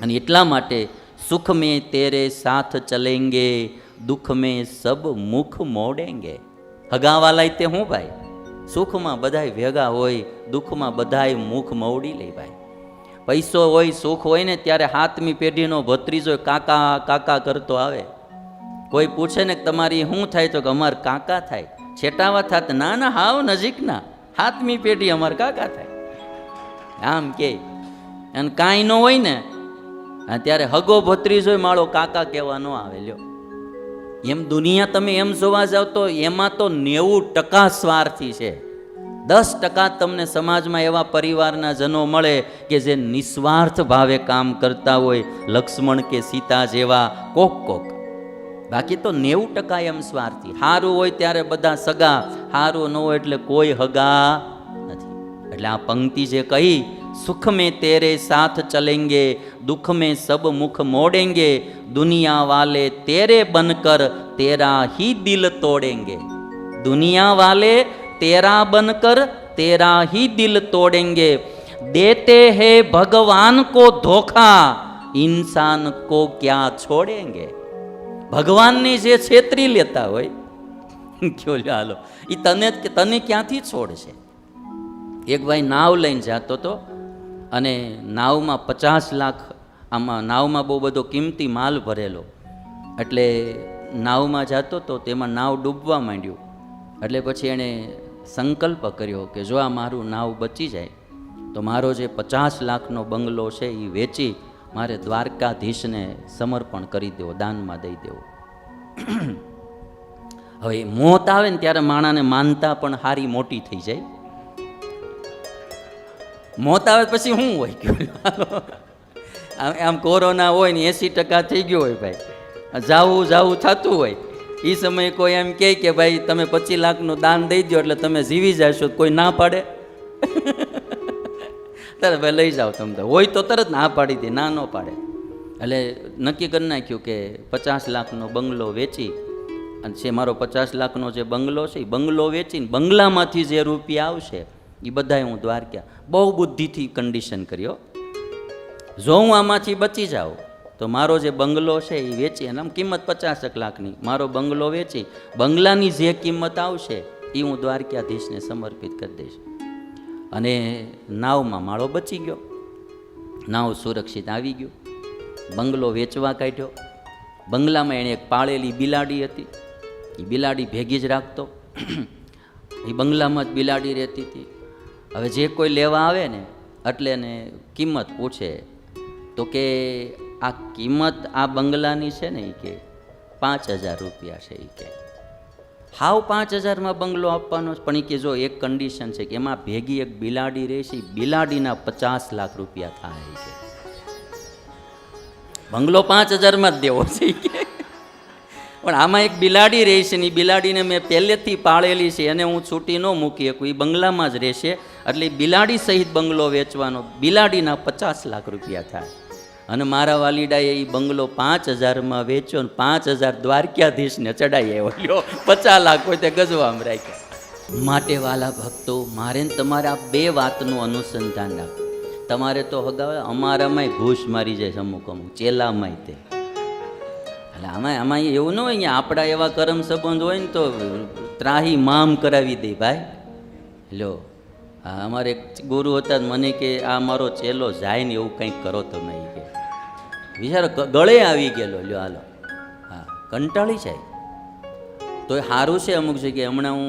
અને એટલા માટે સુખ મેં તેરે સાથ ચલેંગે, દુઃખ મેં સબ મુખ મોડેંગે. હગાવાલાય તે હું ભાઈ, સુખમાં બધાય ભેગા હોય, દુઃખમાં બધાય મુખ મોડી લે ભાઈ. પૈસો હોય, સુખ હોય ને ત્યારે હાથમી પેઢીનો ભત્રીજો કાકા કાકા કરતો આવે. કોઈ પૂછે ને તમારી શું થાય તો કે અમાર કાકા થાય. છેટાવા થાત ના ના હાવ નજીકના, હાથમી પેઢી અમાર કાકા થાય આમ કે. અને કાંઈ ન હોય ને ત્યારે હગો ભત્રીજો માળો કાકા કહેવા ન આવે. લ્યો એમ દુનિયા તમે એમ જોવા જાવ તો એમાં તો 90% સ્વાર્થી છે. 10% તમને સમાજમાં એવા પરિવારના જનો મળે કે જે નિસ્વાર્થ ભાવે કામ કરતા હોય, લક્ષ્મણ કે સીતા જેવા કોક કોક. બાકી તો 90% એમ સ્વાર્થી. સારું હોય ત્યારે બધા સગા, સારું ન હોય એટલે કોઈ હગા નથી. એટલે આ પંક્તિ જે કહી, સુખ में तेरे साथ चलेंगे, दुख में सब मुख मोड़ेंगे, दुनिया वाले तेरे बनकर तेरा ही दिल तोड़ेंगे. दुनिया वाले तेरा बनकर तेरा ही दिल तोड़ेंगे. देते हैं भगवान को धोखा, इंसान को क्या छोड़ेंगे. ભગવાનની જે છેતરી લેતા હોય કયો હાલો એ તને ક્યાંથી છોડશે. એક ભાઈ નાવ લઈને જતો હતો અને નાવમાં 50 લાખ, આમાં નાવમાં બહુ બધો કિંમતી માલ ભરેલો. એટલે નાવમાં જતો તો તેમાં નાવ ડૂબવા માંડ્યું. એટલે પછી એણે સંકલ્પ કર્યો કે જો આ મારું નાવ બચી જાય તો મારો જે 50 લાખનો બંગલો છે એ વેચી મારે દ્વારકાધીશને સમર્પણ કરી દેવો, દાનમાં દઈ દેવો. હવે મોત આવે ને ત્યારે માણાને માનતા પણ હારી મોટી થઈ જાય. મોત આવે પછી શું હોય, આમ કોરોના હોય ને 80% થઈ ગયો હોય ભાઈ, જાવું થતું હોય, એ સમયે કોઈ એમ કહે કે ભાઈ તમે 25 લાખનું દાન દઈ દો એટલે તમે જીવી જશો, કોઈ ના પાડે તરત ભાઈ લઈ જાઓ તમે તો, હોય તો તરત ના પાડી દે, ના ન પાડે. એટલે નક્કી કરી નાખ્યું કે 50 લાખનો બંગલો વેચી અને છે મારો 50 લાખનો જે બંગલો છે એ બંગલો વેચીને બંગલામાંથી જે રૂપિયા આવશે એ બધાય હું દ્વારકા, બહુ બુદ્ધિથી કન્ડિશન કર્યો, જો હું આમાંથી બચી જાઉં તો મારો જે બંગલો છે એ વેચી, અને આમ કિંમત 50 લાખની, મારો બંગલો વેચી બંગલાની જે કિંમત આવશે એ હું દ્વારકાધીશને સમર્પિત કરી દઈશ. અને નાવમાં માળો બચી ગયો, નાવ સુરક્ષિત આવી ગયો, બંગલો વેચવા કાઢ્યો. બંગલામાં એણે એક પાળેલી બિલાડી હતી, એ બિલાડી ભેગી જ રાખતો, એ બંગલામાં જ બિલાડી રહેતી હતી. હવે જે કોઈ લેવા આવે ને એટલે એને કિંમત પૂછે તો કે આ કિંમત આ બંગલાની છે ને એ કે 5000 રૂપિયા છે. એ કે હાવ 5000માં બંગલો આપવાનો, પણ એ કે જો એક કન્ડિશન છે કે એમાં ભેગી એક બિલાડી રહેશે, બિલાડીના 50 લાખ રૂપિયા થાય. કે બંગલો 5000માં જ દેવો છે કે, પણ આમાં એક બિલાડી રહેશે ને એ બિલાડીને મેં પહેલેથી પાળેલી છે, એને હું છૂટી ન મૂકી શકું, એ બંગલામાં જ રહેશે, એટલે બિલાડી સહિત બંગલો વેચવાનો, બિલાડીના 50 લાખ રૂપિયા થાય. અને મારા વાલીડાએ એ બંગલો 5000માં વેચ્યો ને 5000 દ્વારકાધીશને ચડાવી આવ્યો. 50 લાખ કોઈ તે ગજવામાં રાખ્યા. માટે વાલા ભક્તો, મારે ને તમારે આ 2 વાતનું અનુસંધાન રાખવું. તમારે તો હગાવે અમારામાંય ઘૂસ મારી જાય અમુક ચેલામાંય તે, એટલે આમાં એવું ન હોય ને આપણા એવા કરમ સંબંધ હોય ને તો ત્રાહી મામ કરાવી દે ભાઈ. લો અમારે એક ગુરુ હતા, મને કે આ મારો ચેલો જાય ને એવું કંઈક કરો તમે, કે વિચારો ગળે આવી ગયેલો. લ્યો હાલો, હા કંટાળી જાય તો એ સારું છે. અમુક જગ્યાએ હમણાં હું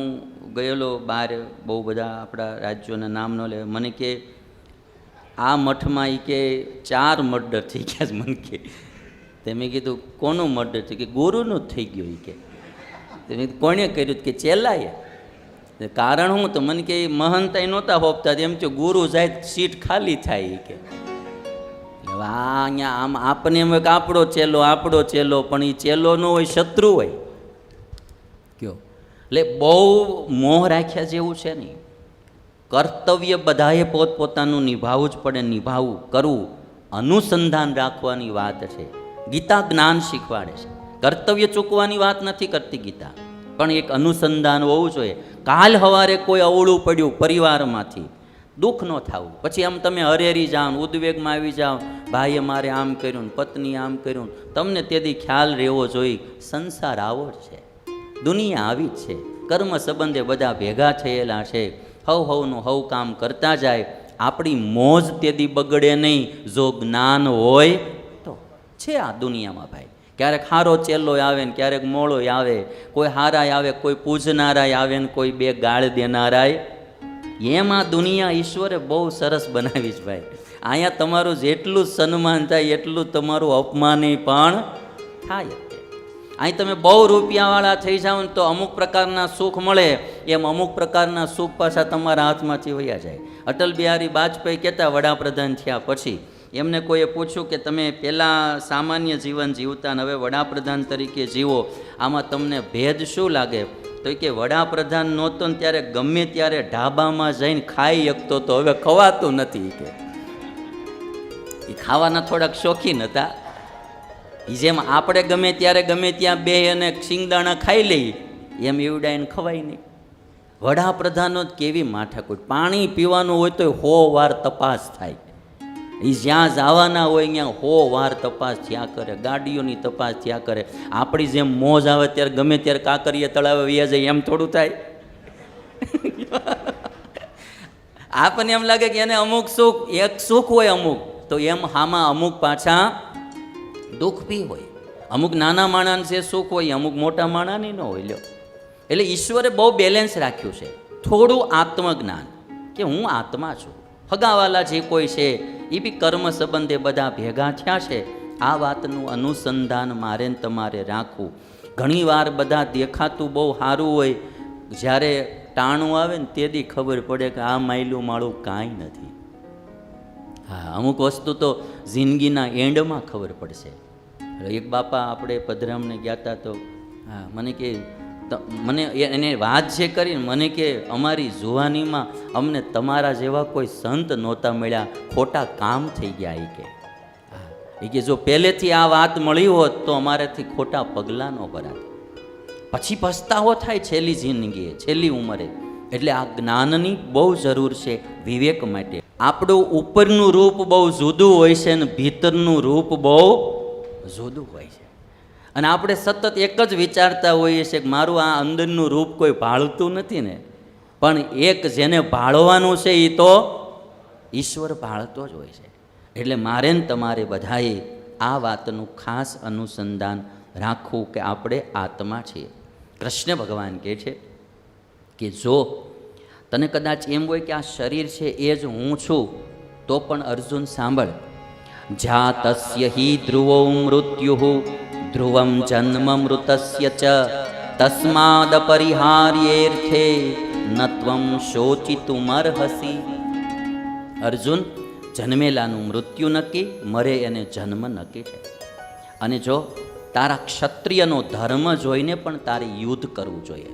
ગયેલો બહાર, બહુ બધા આપણા રાજ્યોના નામ ન લે, મને કે આ મઠમાં એ કે 4 મર્ડર થઈ ગયા છે. મને કે તે મેં કીધું કોનું મર્ડર છે? કે ગુરુનું જ થઈ ગયું. એ કે મેં કોણે કર્યું? કે ચેલાએ. કારણ હું તો મને કે મહંતાઈ નહોતા હોપતા, એમ કે ગુરુ જાય સીટ ખાલી થાય. કે અહીંયા આમ આપને એમ કે આપણો ચેલો, પણ એ ચેલો ન હોય, શત્રુ હોય. કયો એટલે બહુ મોહ રાખ્યા જેવું છે નહીં. કર્તવ્ય બધાએ પોતપોતાનું નિભાવવું જ પડે, નિભાવવું, કરવું, અનુસંધાન રાખવાની વાત છે. ગીતા જ્ઞાન શીખવાડે છે, કર્તવ્ય ચૂકવાની વાત નથી કરતી ગીતા, પણ એક અનુસંધાન હોવું જોઈએ. કાલ સવારે કોઈ અવળું પડ્યું પરિવારમાંથી દુઃખ ન થવું. પછી આમ તમે હરેરી જાઓ, ઉદ્વેગમાં આવી જાઓ, ભાઈએ મારે આમ કર્યું ને પત્ની આમ કર્યું, તમને તેથી ખ્યાલ રહેવો જોઈએ સંસાર આવો જ છે, દુનિયા આવી જ છે, કર્મ સંબંધે બધા ભેગા થયેલા છે, હવનું હવ કામ કરતા જાય, આપણી મોજ તેથી બગડે નહીં જો જ્ઞાન હોય તો. છે આ દુનિયામાં ભાઈ, ક્યારેક હારો ચેલ્લો આવે ને ક્યારેક મોળો આવે, કોઈ હારાય આવે, કોઈ પૂજનારાય આવે ને કોઈ બે ગાળ દેનારાય. એમાં દુનિયા ઈશ્વરે બહુ સરસ બનાવી છે ભાઈ. અહીંયા તમારું જેટલું સન્માન થાય એટલું તમારું અપમાન પણ થાય. અહીં તમે બહુ રૂપિયાવાળા થઈ જાઓ ને તો અમુક પ્રકારના સુખ મળે, એમ અમુક પ્રકારના સુખ પાછા તમારા હાથમાંથી વયા જાય. અટલ બિહારી વાજપેયી કહેતા, વડાપ્રધાન થયા પછી એમને કોઈએ પૂછ્યું કે તમે પહેલાં સામાન્ય જીવન જીવતા ને હવે વડાપ્રધાન તરીકે જીવો, આમાં તમને ભેદ શું લાગે? તો કે વડાપ્રધાન નહોતો ને ત્યારે ગમે ત્યારે ઢાબામાં જઈને ખાઈ શકતો તો, હવે ખવાતું નથી. કે એ ખાવાના થોડાક શોખીન હતા. જેમ આપણે ગમે ત્યારે ગમે ત્યાં બે અને શિંગદાણા ખાઈ લઈએ, એમ એવડાઈને ખવાય નહીં. વડાપ્રધાનો જ કેવી માથાકૂટ, પાણી પીવાનું હોય તો 100 વાર તપાસ થાય. એ જ્યાં જવાના હોય ત્યાં 100 વાર તપાસ થયા કરે, ગાડીઓની તપાસ થયા કરે. આપણી જેમ મોજ આવે ત્યારે ગમે ત્યારે કાંકરીએ તળાવે વયા જાય એમ થોડું થાય. આપણને એમ લાગે કે એને અમુક સુખ, એક સુખ હોય અમુક, તો એમ હામાં અમુક પાછા દુઃખ બી હોય. અમુક નાના માણસ છે સુખ હોય, અમુક મોટા માણસની ન હોય. લ્યો, એટલે ઈશ્વરે બહુ બેલેન્સ રાખ્યું છે. થોડું આત્મજ્ઞાન કે હું આત્મા છું. ફગાવાલા જે કોઈ છે એ બી કર્મ સંબંધે બધા ભેગા થયા છે. આ વાતનું અનુસંધાન મારે ને તમારે રાખવું. ઘણીવાર બધા દેખાતું બહુ સારું હોય, જ્યારે ટાણું આવે ને તેથી ખબર પડે કે આ માયલું માળું કાંઈ નથી. હા, અમુક વસ્તુ તો જિંદગીના એન્ડમાં ખબર પડશે. એક બાપા આપણે પધરામને ગયા હતા તો હા મને કે, મને એને વાત જે કરીને મને કે અમારી જુવાનીમાં અમને તમારા જેવા કોઈ સંત નહોતા મળ્યા, ખોટા કામ થઈ ગયા. એ કે હા, એ કે જો પહેલેથી આ વાત મળી હોત તો અમારેથી ખોટા પગલાં ન ભરાત. પછી પસ્તાવો થાય છેલ્લી જિંદગીએ, છેલ્લી ઉંમરે. એટલે આ જ્ઞાનની બહુ જરૂર છે વિવેક માટે. આપણું ઉપરનું રૂપ બહુ જુદું હોય છે અને ભીતરનું રૂપ બહુ જુદું હોય છે. અને આપણે સતત એક જ વિચારતા હોઈએ છીએ કે મારું આ અંદરનું રૂપ કોઈ ભાળતું નથી ને, પણ એક જેને ભાળવાનું છે એ તો ઈશ્વર ભાળતો જ હોય છે. એટલે મારે ને તમારે બધાએ આ વાતનું ખાસ અનુસંધાન રાખવું કે આપણે આત્મા છીએ. કૃષ્ણ ભગવાન કહે છે કે જો તને કદાચ એમ હોય કે આ શરીર છે એ જ હું છું, તો પણ અર્જુન સાંભળ, જાતસ્ય હિ ધ્રુવો મૃત્યુ ધ્રુવમ જન્મ મૃતસ્ય ચ તસ્માદ પરિહાર્યેર્થે નત્વમ શોચિતુમર્હસી. અર્જુન, જન્મેલાનું મૃત્યુ નક્કી, મરે એને જન્મ નક્કી છે. અને જો તારા ક્ષત્રિયનો ધર્મ જોઈને પણ તારે યુદ્ધ કરવું જોઈએ.